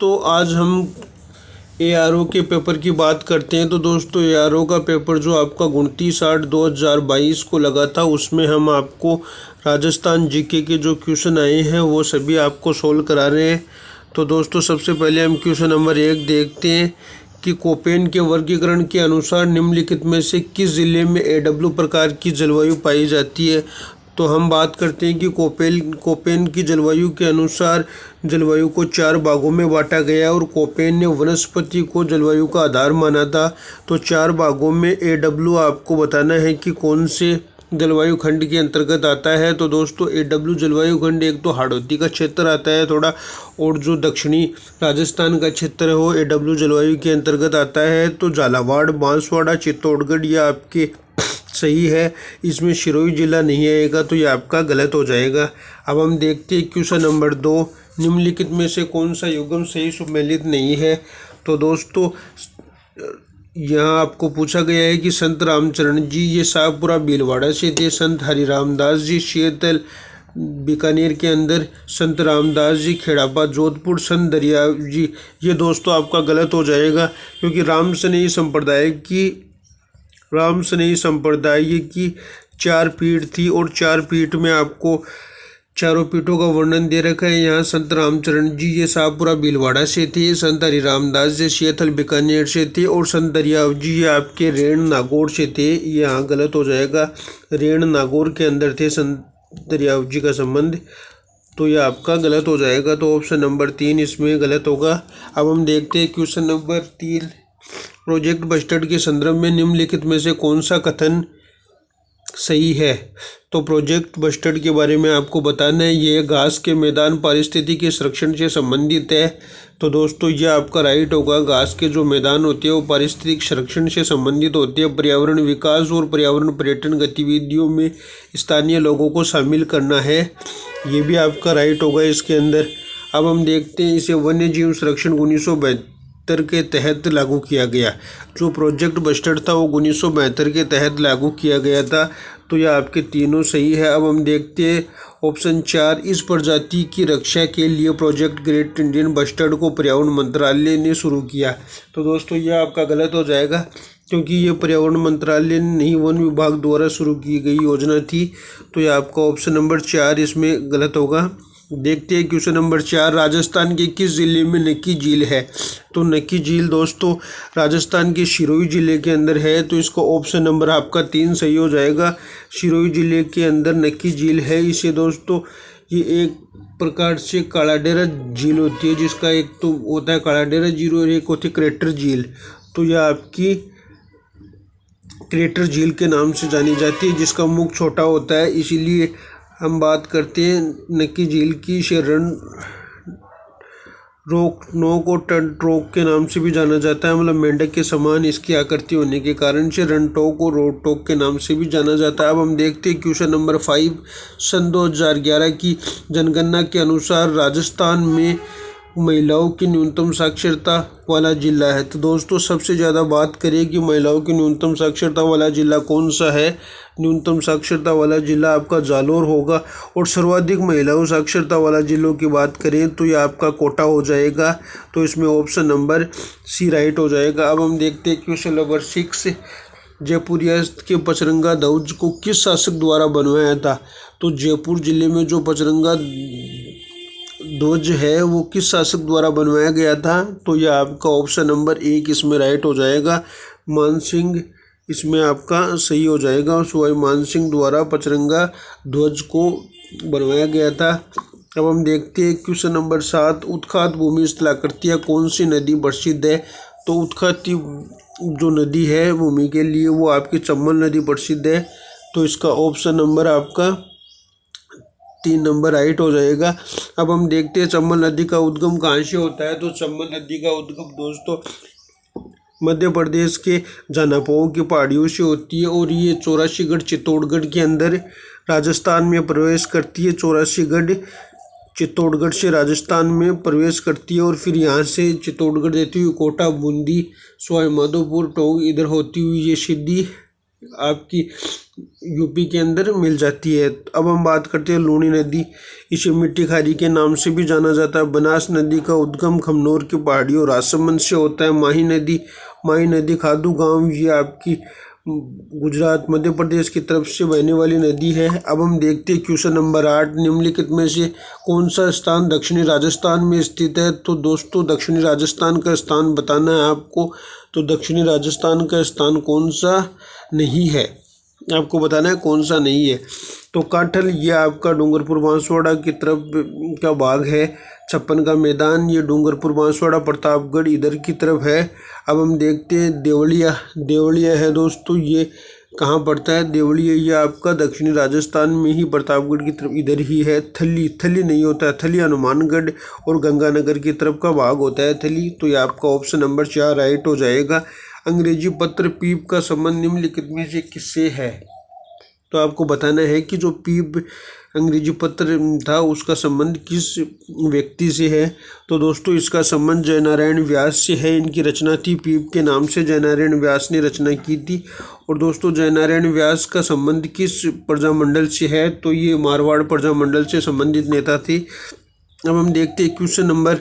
तो आज हम एआरओ के पेपर की बात करते हैं। तो दोस्तों एआरओ का पेपर जो आपका 29/8/2022 को लगा था, उसमें हम आपको राजस्थान जीके के जो क्वेश्चन आए हैं वो सभी आपको सोल्व करा रहे हैं। तो दोस्तों सबसे पहले हम क्वेश्चन नंबर 1 देखते हैं कि कोपेन के वर्गीकरण के अनुसार निम्नलिखित में से किस जिले में एडब्ल्यू प्रकार की जलवायु पाई जाती है। तो हम बात करते हैं कि कोपेन की जलवायु के अनुसार जलवायु को 4 भागों में बांटा गया और कोपेन ने वनस्पति को जलवायु का आधार माना था। तो 4 भागों में एडब्ल्यू आपको बताना है कि कौन से जलवायु खंड के अंतर्गत आता है। तो दोस्तों एडब्ल्यू जलवायु खंड एक तो हाड़ौती का क्षेत्र आता है थोड़ा, और जो दक्षिणी राजस्थान का क्षेत्र है वो एडब्ल्यू जलवायु के अंतर्गत आता है। तो झालावाड़, बांसवाड़ा, चित्तौड़गढ़ ये आपके सही है, इसमें सिरोही जिला नहीं आएगा, तो ये आपका गलत हो जाएगा। अब हम देखते हैं क्वेश्चन नंबर 2, निम्नलिखित में से कौन सा युग्म सही सम्मिलित नहीं है। तो दोस्तों यहाँ आपको पूछा गया है कि संत रामचरण जी ये शाहपुरा भीलवाड़ा से थे, संत हरिराम दास जी शीतल बीकानेर के अंदर, संत रामदास जी खेड़ापा जोधपुर, संत दरियाव जी, ये दोस्तों आपका गलत हो जाएगा, क्योंकि राम स्नेही संप्रदाय की 4 पीठ थी और 4 पीठ में आपको चारों पीठों का वर्णन दे रखा है। यहाँ संत रामचरण जी ये शाहपुरा भीलवाड़ा से थे, संत हरिराम दास जी शीतल बीकानेर से थे, और संत दरियाव जी ये आपके रेण नागौर से थे। ये यहाँ गलत हो जाएगा, रेण नागौर के अंदर थे संत दरियाव जी का संबंध, तो ये आपका गलत हो जाएगा। तो ऑप्शन नंबर 3 इसमें गलत होगा। अब हम देखते हैं क्वेश्चन नंबर 3, प्रोजेक्ट बस्टर्ड के संदर्भ में निम्नलिखित में से कौन सा कथन सही है। तो प्रोजेक्ट बस्टर्ड के बारे में आपको बताना है, ये घास के मैदान पारिस्थितिकी संरक्षण से संबंधित है। तो दोस्तों ये आपका राइट होगा, घास के जो मैदान होते हैं वो पारिस्थितिक संरक्षण से संबंधित होते हैं। पर्यावरण विकास और पर्यावरण पर्यटन गतिविधियों में स्थानीय लोगों को शामिल करना है, ये भी आपका राइट होगा इसके अंदर। अब हम देखते हैं इसे वन्य जीव संरक्षण 1972 के तहत लागू किया गया। जो प्रोजेक्ट बस्टर्ड था वो 1972 के तहत लागू किया गया था। तो यह आपके तीनों सही है। अब हम देखते हैं ऑप्शन 4, इस प्रजाति की रक्षा के लिए प्रोजेक्ट ग्रेट इंडियन बस्टर्ड को पर्यावरण मंत्रालय ने शुरू किया। तो दोस्तों यह आपका गलत हो जाएगा, क्योंकि ये पर्यावरण मंत्रालय नहीं वन विभाग द्वारा शुरू की गई योजना थी। तो यह आपका ऑप्शन नंबर 4 इसमें गलत होगा। देखते हैं क्वेश्चन नंबर 4, राजस्थान के किस जिले में नक्की झील है। तो नक्की झील दोस्तों राजस्थान के सिरोही जिले के अंदर है, तो इसका ऑप्शन नंबर आपका 3 सही हो जाएगा। सिरोही जिले के अंदर नक्की झील है। इसे दोस्तों ये एक प्रकार से कालाडेरा झील होती है, जिसका एक तो होता है कालाडेरा झील और एक होती है क्रेटर झील। तो यह आपकी क्रेटर झील के नाम से जानी जाती है, जिसका मुख छोटा होता है, इसीलिए हम बात करते हैं नक्की झील की। इसे रण रोक नोक और टन ट्रोक के नाम से भी जाना जाता है, मतलब मेंढक के समान इसकी आकृति होने के कारण से रन टोक और रोड टोक के नाम से भी जाना जाता है। अब हम देखते हैं क्वेश्चन नंबर 5, सन 2011 की जनगणना के अनुसार राजस्थान में महिलाओं की न्यूनतम साक्षरता वाला जिला है। तो दोस्तों सबसे ज़्यादा बात करें कि महिलाओं की न्यूनतम साक्षरता वाला जिला कौन सा है। न्यूनतम साक्षरता वाला जिला आपका जालोर होगा, और सर्वाधिक महिलाओं साक्षरता वाला जिलों की बात करें तो ये आपका कोटा हो जाएगा। तो इसमें ऑप्शन नंबर सी राइट हो जाएगा। अब हम देखते हैं क्वेश्चन नंबर 6, जयपुरिया के पचरंगा ध्वज को किस शासक द्वारा बनवाया था। तो जयपुर जिले में जो पचरंगा ध्वज है वो किस शासक द्वारा बनवाया गया था। तो यह आपका ऑप्शन नंबर 1 इसमें राइट हो जाएगा, मानसिंह इसमें आपका सही हो जाएगा। सवाई मानसिंह द्वारा पचरंगा ध्वज को बनवाया गया था। अब हम देखते हैं क्वेश्चन नंबर 7, उत्खात भूमि स्थलाकृतियाँ कौन सी नदी प्रसिद्ध है। तो उत्खाती जो नदी है भूमि के लिए वो आपकी चंबल नदी प्रसिद्ध है। तो इसका ऑप्शन नंबर आपका 3 नंबर राइट हो जाएगा। अब हम देखते हैं चंबल नदी का उद्गम कहाँ से होता है। तो चंबल नदी का उद्गम दोस्तों मध्य प्रदेश के जनापुर की पहाड़ियों से होती है, और ये 84गढ़ चित्तौड़गढ़ के अंदर राजस्थान में प्रवेश करती है। 84गढ़ चित्तौड़गढ़ से राजस्थान में प्रवेश करती है, और फिर यहाँ से चित्तौड़गढ़ देती हुई कोटा, बूंदी, सवाई माधोपुर, टोंक इधर होती हुई ये सीधी आपकी यूपी के अंदर मिल जाती है। अब हम बात करते हैं लूनी नदी। इसे मिट्टी खारी के नाम से भी जाना जाता है। बनास नदी का उद्गम खमनोर की पहाड़ियों और राजसमंद से होता है। माही नदी खादू गांव, ये आपकी गुजरात मध्य प्रदेश की तरफ से बहने वाली नदी है। अब हम देखते हैं क्वेश्चन नंबर 8, निम्नलिखित में से कौन सा स्थान दक्षिणी राजस्थान में स्थित है। तो दोस्तों दक्षिणी राजस्थान का स्थान बताना है आपको। तो दक्षिणी राजस्थान का स्थान कौन सा नहीं है, आपको बताना है कौन सा नहीं है। तो काठल, ये आपका डूंगरपुर बांसवाड़ा की तरफ का भाग है। छप्पन का मैदान, ये डूंगरपुर बांसवाड़ा प्रतापगढ़ इधर की तरफ है। अब हम देखते हैं देवलिया है दोस्तों, ये कहाँ पड़ता है देवलिया, ये आपका दक्षिणी राजस्थान में ही प्रतापगढ़ की तरफ इधर ही है। थली नहीं होता है, थली हनुमानगढ़ और गंगानगर की तरफ का भाग होता है थली। तो ये आपका ऑप्शन नंबर 4 राइट हो जाएगा। अंग्रेजी पत्र पीप का संबंध निम्नलिखित में से किससे है। तो आपको बताना है कि जो पीप अंग्रेजी पत्र था उसका संबंध किस व्यक्ति से है। तो दोस्तों इसका संबंध जयनारायण व्यास से है। इनकी रचना थी पीप के नाम से, जयनारायण व्यास ने रचना की थी। और दोस्तों जयनारायण व्यास का संबंध किस प्रजामंडल से है। तो ये मारवाड़ प्रजामंडल से संबंधित नेता थे। अब हम देखते हैं क्वेश्चन नंबर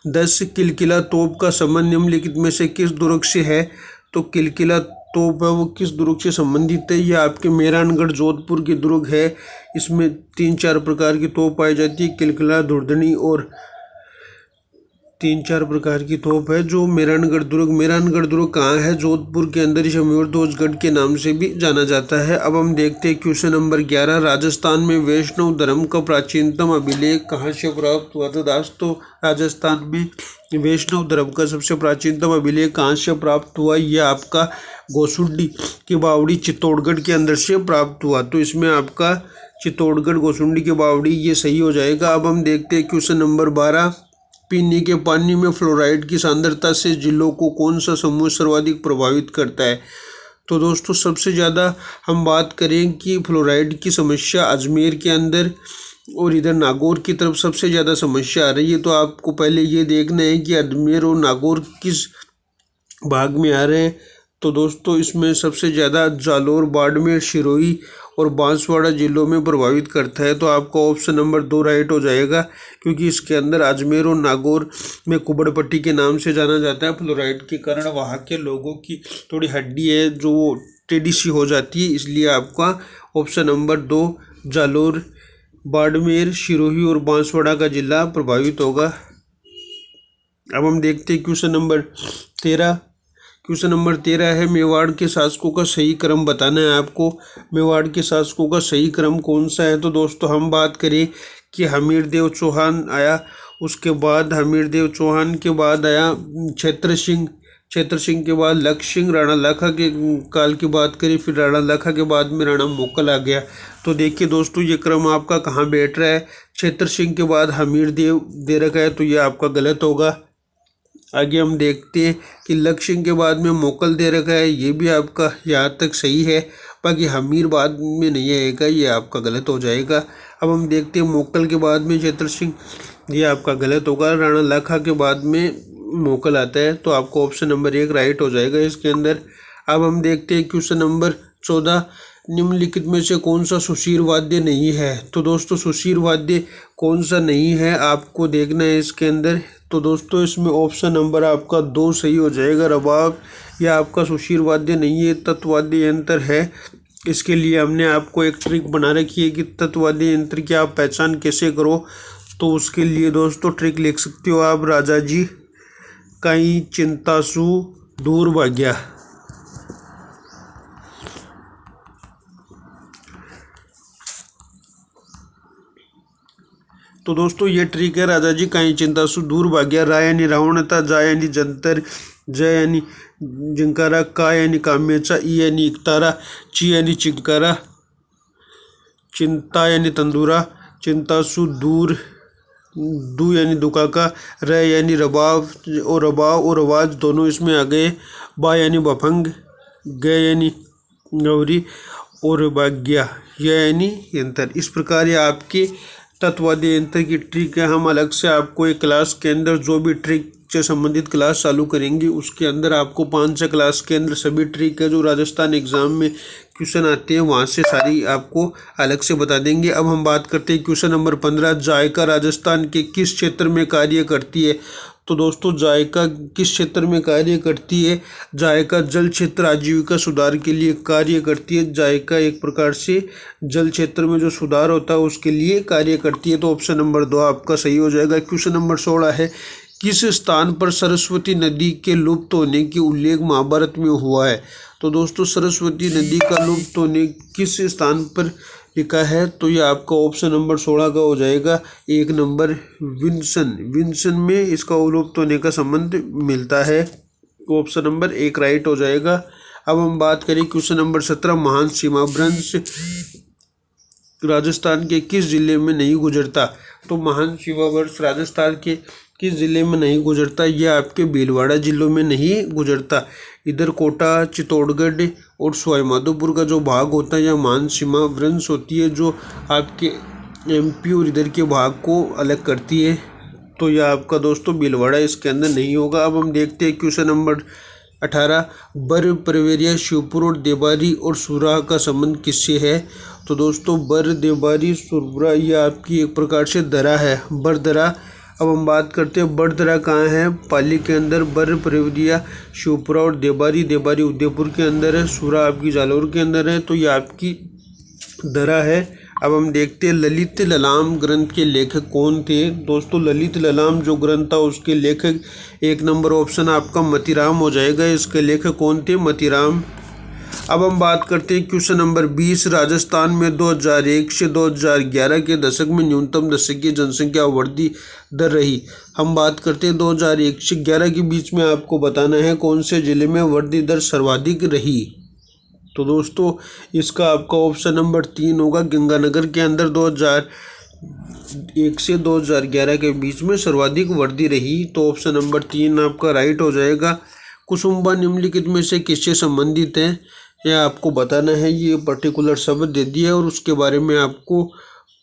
10, किलकिला तोप का संबंध निम्नलिखित में से किस दुर्ग से है। तो किलकिला तोप है वो किस दुर्ग से संबंधित है। ये आपके मेहरानगढ़ जोधपुर की दुर्ग है। इसमें 3-4 प्रकार की तोप पाई जाती है, किलकिला, धुर्धनी और 3-4 प्रकार की तोप है। जो मेहरानगढ़ दुर्ग कहाँ है, जोधपुर के अंदर, इसे मयूरध्वजगढ़ के नाम से भी जाना जाता है। अब हम देखते हैं क्वेश्चन नंबर 11, राजस्थान में वैष्णव धर्म का प्राचीनतम अभिलेख कहाँ से प्राप्त हुआ। तो दोस्तों राजस्थान में वैष्णव धर्म का सबसे प्राचीनतम अभिलेख कहाँ से प्राप्त हुआ, यह आपका गोसुंडी की बावड़ी चित्तौड़गढ़ के अंदर से प्राप्त हुआ। तो इसमें आपका चित्तौड़गढ़ गोसुंडी की बावड़ी ये सही हो जाएगा। अब हम देखते हैं क्वेश्चन नंबर 12, पीने के पानी में फ्लोराइड की सांद्रता से जिलों को कौन सा समूह सर्वाधिक प्रभावित करता है। तो दोस्तों सबसे ज़्यादा हम बात करें कि फ्लोराइड की समस्या अजमेर के अंदर और इधर नागौर की तरफ सबसे ज़्यादा समस्या आ रही है। तो आपको पहले ये देखना है कि अजमेर और नागौर किस भाग में आ रहे हैं। तो दोस्तों इसमें सबसे ज़्यादा जालौर, बाड़मेर, सिरोही और बांसवाड़ा जिलों में प्रभावित करता है। तो आपका ऑप्शन नंबर 2 राइट हो जाएगा, क्योंकि इसके अंदर अजमेर और नागौर में कुबड़पट्टी के नाम से जाना जाता है। फ्लोराइड के कारण वहाँ के लोगों की थोड़ी हड्डी है जो टेढ़ी सी हो जाती है, इसलिए आपका ऑप्शन नंबर 2 जालौर, बाड़मेर, सिरोही और बांसवाड़ा का जिला प्रभावित होगा। अब हम देखते हैं क्वेश्चन नंबर 13 है, मेवाड़ के शासकों का सही क्रम बताना है आपको। मेवाड़ के शासकों का सही क्रम कौन सा है। तो दोस्तों हम बात करें कि हमीरदेव चौहान आया, उसके बाद हमीरदेव चौहान के बाद आया क्षेत्र सिंह के बाद लक्ष्य सिंह, राणा लाखा के काल की बात करें, फिर राणा लाखा के बाद में राणा मोकल आ गया। तो देखिए दोस्तों ये क्रम आपका कहाँ बैठ रहा है, क्षेत्र सिंह के बाद हमीरदेव दे रखा है, तो ये आपका गलत होगा। आगे हम देखते हैं कि लक्ष्य सिंह के बाद में मोकल दे रखा है, ये भी आपका यहाँ तक सही है। बाकी हमीर बाद में नहीं आएगा, ये आपका गलत हो जाएगा। अब हम देखते हैं मोकल के बाद में क्षेत्र सिंह, ये आपका गलत होगा। राणा लाखा के बाद में मोकल आता है, तो आपको ऑप्शन नंबर 1 राइट हो जाएगा इसके अंदर। अब हम देखते हैं क्वेश्चन नंबर 14, निम्नलिखित में से कौन सा सुशीर वाद्य नहीं है। तो दोस्तों सुशीर वाद्य कौन सा नहीं है आपको देखना है इसके अंदर। तो दोस्तों इसमें ऑप्शन नंबर आपका 2 सही हो जाएगा। रबाब या आपका सुशीर वाद्य नहीं है, तत्वाद्य यंत्र है। इसके लिए हमने आपको एक ट्रिक बना रखी है कि तत्वाद्य यंत्र की आप पहचान कैसे करो। तो उसके लिए दोस्तों ट्रिक लिख सकते हो आप, राजा जी कई चिंतासु दूर भाग्या। तो दोस्तों ये ट्रिक है, राजा जी कहीं चिंतासु दूर भाग्या। रा यानी रावणता, जा यानी जंतर, जय यानी जिंकारा, का यानी काम्यचा, ई यानी इकतारा, ची यानी चिंकारा, चिंता यानी तंदूरा, चिंतासु दूर, दू यानी दुकाका, र यानी रबाव और आवाज दोनों इसमें आ गए। बा यानी बफंग, ग यानी गौरी और भाग्या यानी यंत्र। इस प्रकार ये आपके तत्वाद्य यंत्र की ट्रिक है। हम अलग से आपको एक क्लास के अंदर जो भी ट्रिक से संबंधित क्लास चालू करेंगे। उसके अंदर आपको 5 क्लास के अंदर सभी ट्रिक के जो राजस्थान एग्जाम में क्वेश्चन आते हैं वहाँ से सारी आपको अलग से बता देंगे। अब हम बात करते हैं क्वेश्चन नंबर 15, जायका राजस्थान के किस क्षेत्र में कार्य करती है। तो दोस्तों जायका किस क्षेत्र में कार्य करती है? जायका जल क्षेत्र आजीविका सुधार के लिए कार्य करती है। जायका एक प्रकार से जल क्षेत्र में जो सुधार होता है उसके लिए कार्य करती है। तो ऑप्शन नंबर 2 आपका सही हो जाएगा। क्वेश्चन नंबर 16 है, किस स्थान पर सरस्वती नदी के लुप्त होने की उल्लेख महाभारत में हुआ है। तो दोस्तों सरस्वती नदी का लुप्त होने किस स्थान पर लिखा है? तो ये आपका ऑप्शन नंबर 16 का हो जाएगा। 1 नंबर विंसन में इसका लुप्त होने का संबंध मिलता है। ऑप्शन नंबर 1 राइट हो जाएगा। अब हम बात करें क्वेश्चन नंबर 17, महान सीमा भ्रंश राजस्थान के किस जिले में नहीं गुजरता। तो महान सीमा भ्रंश राजस्थान के किस जिले में नहीं गुजरता? यह आपके भीलवाड़ा जिलों में नहीं गुजरता। इधर कोटा, चित्तौड़गढ़ और सवाईमाधोपुर का जो भाग होता है यह महान सीमा भ्रंश होती है, जो आपके एमपी और इधर के भाग को अलग करती है। तो यह आपका दोस्तों भीलवाड़ा इसके अंदर नहीं होगा। अब हम देखते हैं क्वेश्चन नंबर 18, बर, परवेरिया, शिवपुर और देवारी और सुराह का संबंध किससे है। तो दोस्तों बर, देवारी, सुरपुरा यह आपकी एक प्रकार से दरा है, बरदरा। अब हम बात करते हैं बरदरा कहाँ है। पाली के अंदर। बर, परवेरिया, शिवपुरा और देवारी उदयपुर के अंदर है। सुरा आपकी जालौर के अंदर है। तो ये आपकी दरा है। अब हम देखते हैं ललित ललाम ग्रंथ के लेखक कौन थे। दोस्तों ललित ललाम जो ग्रंथ था उसके लेखक 1 नंबर ऑप्शन आपका मतीराम हो जाएगा। इसके लेखक कौन थे? मतीराम। अब हम बात करते हैं क्वेश्चन नंबर 20, राजस्थान में 2001 से 2011 के दशक में न्यूनतम दशकीय जनसंख्या वृद्धि दर रही। हम बात करते हैं 2001 से 11 के बीच में आपको बताना है कौन से जिले में वृद्धि दर सर्वाधिक रही। तो दोस्तों इसका आपका ऑप्शन नंबर 3 होगा। गंगानगर के अंदर 2001 से 2011 के बीच में सर्वाधिक वृद्धि रही। तो ऑप्शन नंबर 3 आपका राइट हो जाएगा। कुसुम्बा निम्नलिखित में से किससे संबंधित है, यह आपको बताना है। ये पर्टिकुलर शब्द दे दिया और उसके बारे में आपको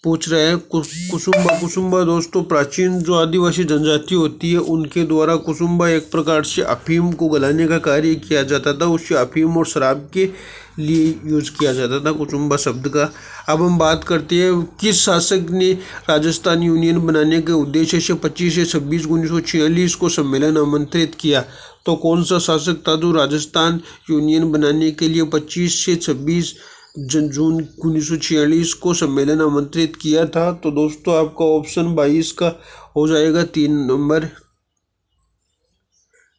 पूछ रहे हैं। कुसुम्बा दोस्तों प्राचीन जो आदिवासी जनजाति होती है उनके द्वारा कुसुम्बा एक प्रकार से अफीम को गलाने का कार्य किया जाता था। उससे अफीम और शराब के लिए यूज किया जाता था कुसुम्बा शब्द का। अब हम बात करते हैं किस शासक ने राजस्थान यूनियन बनाने के उद्देश्य से 25 से 26 1946 को सम्मेलन आमंत्रित किया। तो कौन सा शासक था जो राजस्थान यूनियन बनाने के लिए 25 से 26 जून 1946 को सम्मेलन आमंत्रित किया था। तो दोस्तों आपका ऑप्शन 22 का हो जाएगा। 3 नंबर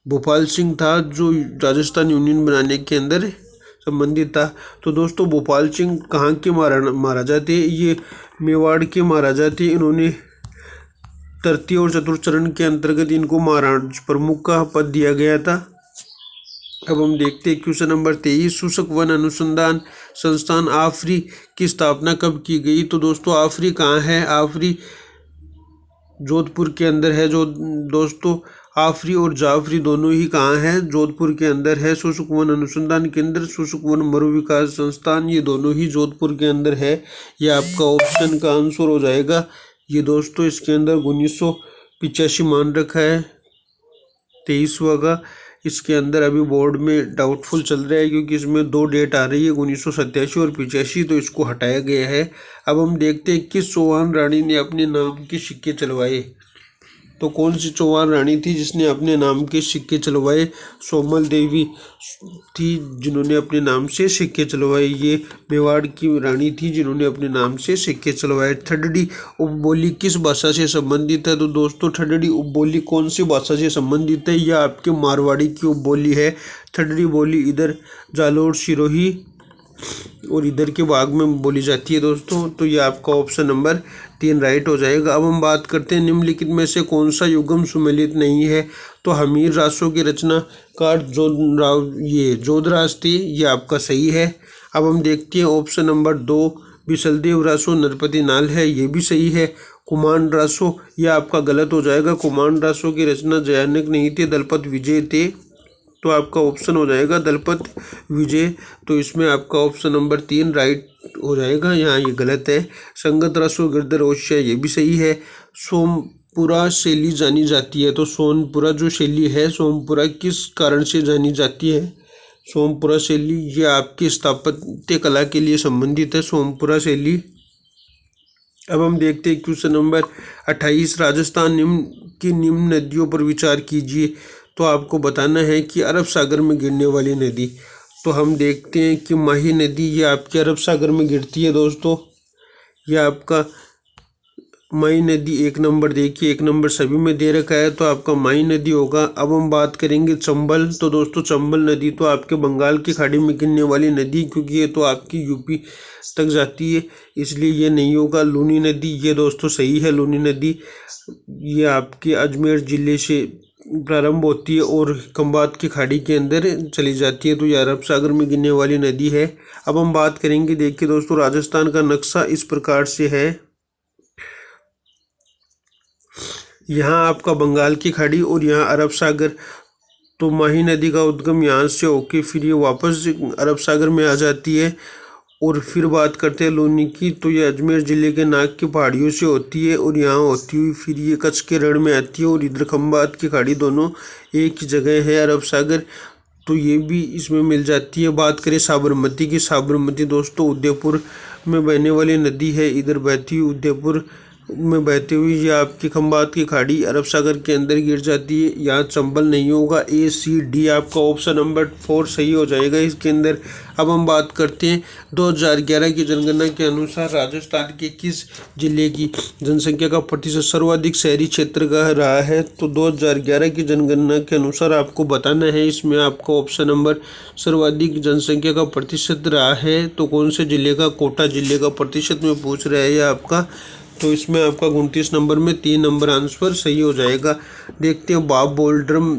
भोपाल सिंह था जो राजस्थान यूनियन बनाने के अंदर संबंधित था। तो दोस्तों भोपाल सिंह कहाँ के महाराजा थे? ये मेवाड़ के महाराजा थे। इन्होंने तृतीय और चतुर्थ चरण के अंतर्गत इनको महाराज प्रमुख का पद दिया गया था। अब हम देखते हैं क्वेश्चन नंबर 23, शुष्क वन अनुसंधान संस्थान आफरी की स्थापना कब की गई। तो दोस्तों आफरी कहाँ है? आफरी जोधपुर के अंदर है। जो दोस्तों आफरी और जाफरी दोनों ही कहाँ है? जोधपुर के अंदर है। शुष्क वन अनुसंधान केंद्र, शुष्क वन मरु विकास संस्थान, ये दोनों ही जोधपुर के अंदर है। ये आपका ऑप्शन का आंसर हो जाएगा। ये दोस्तों इसके अंदर 1985 मान रखा है 23वां का। इसके अंदर अभी बोर्ड में डाउटफुल चल रहा है क्योंकि इसमें 2 डेट आ रही है 1987 और 85, तो इसको हटाया गया है। अब हम देखते हैं किस चौहान रानी ने अपने नाम के सिक्के चलवाए। तो कौन सी चौहान रानी थी जिसने अपने नाम के सिक्के चलवाए? सोमल देवी थी जिन्होंने अपने नाम से सिक्के चलवाए। ये मेवाड़ की रानी थी जिन्होंने अपने नाम से सिक्के चलवाए। ठडडी उपबोली किस भाषा से संबंधित है? तो दोस्तों ठडडी उपबोली कौन सी भाषा से संबंधित है? यह आपके मारवाड़ी की उपबोली है। ठडडी बोली इधर जालोर, सिरोही और इधर के भाग में बोली जाती है दोस्तों। तो ये आपका ऑप्शन नंबर 3 राइट हो जाएगा। अब हम बात करते हैं निम्नलिखित में से कौन सा युगम सुमेलित नहीं है। तो हमीर रासों की रचनाकार जोधराज थे, ये आपका सही है। अब हम देखते हैं ऑप्शन नंबर 2, बिसलदेव रासो नरपति नाल है, ये भी सही है। कुमांड रासो यह आपका गलत हो जाएगा। कुमांड रासो की रचना जयानक नहीं थे, दलपत विजय थे। तो आपका ऑप्शन हो जाएगा दलपत विजय। तो इसमें आपका ऑप्शन नंबर 3 राइट हो जाएगा, यहाँ ये गलत है। संगत रासो गिरधर ओशिया, ये भी सही है। सोमपुरा शैली जानी जाती है। तो सोमपुरा जो शैली है, सोमपुरा किस कारण से जानी जाती है? सोमपुरा शैली ये आपकी स्थापत्य कला के लिए संबंधित है, सोमपुरा शैली। अब हम देखते हैं क्वेश्चन नंबर 28, राजस्थान निम्न नदियों पर विचार कीजिए। तो आपको बताना है कि अरब सागर में गिरने वाली नदी। तो हम देखते हैं कि माही नदी ये आपके अरब सागर में गिरती है दोस्तों। ये आपका माही नदी 1 नंबर, देखिए 1 नंबर सभी में दे रखा है, तो आपका माही नदी होगा। अब हम बात करेंगे चंबल। तो दोस्तों चंबल नदी तो आपके बंगाल की खाड़ी में गिरने वाली नदी, क्योंकि ये तो आपकी यूपी तक जाती है, इसलिए ये नहीं होगा। लूनी नदी ये दोस्तों सही है, लूनी नदी ये आपके अजमेर ज़िले से प्रारंभ होती है और खंबात की खाड़ी के अंदर चली जाती है, तो ये अरब सागर में गिरने वाली नदी है। अब हम बात करेंगे, देखिए दोस्तों राजस्थान का नक्शा इस प्रकार से है। यहाँ आपका बंगाल की खाड़ी और यहाँ अरब सागर। तो माही नदी का उद्गम यहाँ से होके फिर ये वापस अरब सागर में आ जाती है। और फिर बात करते हैं लूनी की, तो ये अजमेर ज़िले के नाग की पहाड़ियों से होती है और यहाँ होती हुई फिर ये कच्छ के रण में आती है, और इधर खंबात की खाड़ी, दोनों एक ही जगह है अरब सागर, तो ये भी इसमें मिल जाती है। बात करें साबरमती की, साबरमती दोस्तों उदयपुर में बहने वाली नदी है, इधर बहती हुई उदयपुर में बहती हुई ये आपकी खंबात की खाड़ी अरब सागर के अंदर गिर जाती है। यहाँ चंबल नहीं होगा, A, C, D आपका ऑप्शन नंबर 4 सही हो जाएगा इसके अंदर। अब हम बात करते हैं 2011 की जनगणना के अनुसार राजस्थान के किस जिले की जनसंख्या का प्रतिशत सर्वाधिक शहरी क्षेत्र का रहा है? तो 2011 की जनगणना के अनुसार आपको बताना है, इसमें आपका ऑप्शन नंबर सर्वाधिक जनसंख्या का प्रतिशत रहा है तो कौन से जिले का? कोटा जिले का प्रतिशत में पूछ रहा है ये आपका। तो इसमें आपका 29 नंबर में 3 नंबर आंसर सही हो जाएगा। देखते हैं बाब बोल्ड्रम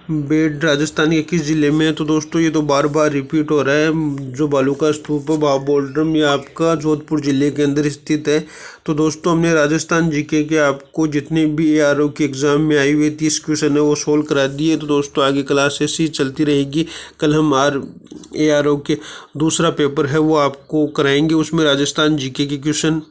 बेड राजस्थान के किस जिले में है? तो दोस्तों ये तो बार बार रिपीट हो रहा है, जो बालू का स्तूप है बाब बोल्ड्रम, ये आपका जोधपुर जिले के अंदर स्थित है। तो दोस्तों हमने राजस्थान जीके के आपको जितने भी ARO के एग्जाम में आई हुई 30 क्वेश्चन है वो सोल्व करा दिए। तो दोस्तों आगे क्लास ऐसी चलती रहेगी। कल हम ARO के दूसरा पेपर है वो आपको कराएंगे, उसमें राजस्थान जीके के क्वेश्चन